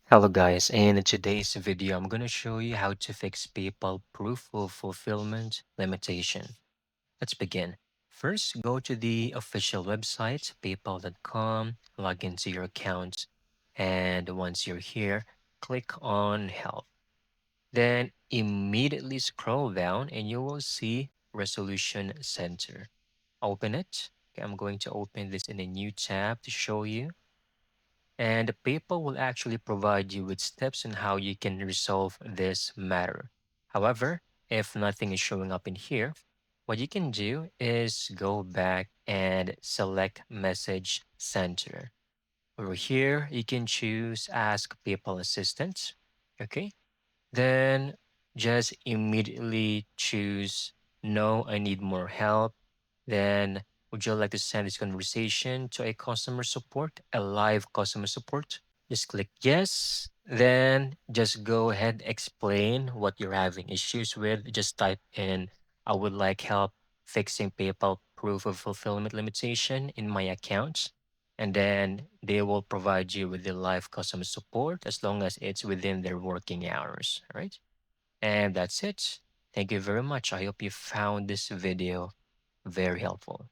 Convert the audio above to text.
Hello guys, and in today's video, I'm going to show you how to fix PayPal proof of fulfillment limitation. Let's begin. First, go to the official website, paypal.com, log into your account, and once you're here, click on Help. Then immediately scroll down and you will see Resolution Center. Open it. Okay, I'm going to open this in a new tab to show you. And PayPal will actually provide you with steps on how you can resolve this matter. However, if nothing is showing up in here, what you can do is go back and select Message Center. Over here, you can choose Ask PayPal Assistant. Okay. Then just immediately choose No, I need more help. Then would you like to send this conversation to a customer support, a live customer support? Just click yes. Then just go ahead, explain what you're having issues with. Just type in, I would like help fixing PayPal proof of fulfillment limitation in my account. And then they will provide you with the live customer support as long as it's within their working hours. All right. And that's it. Thank you very much. I hope you found this video very helpful.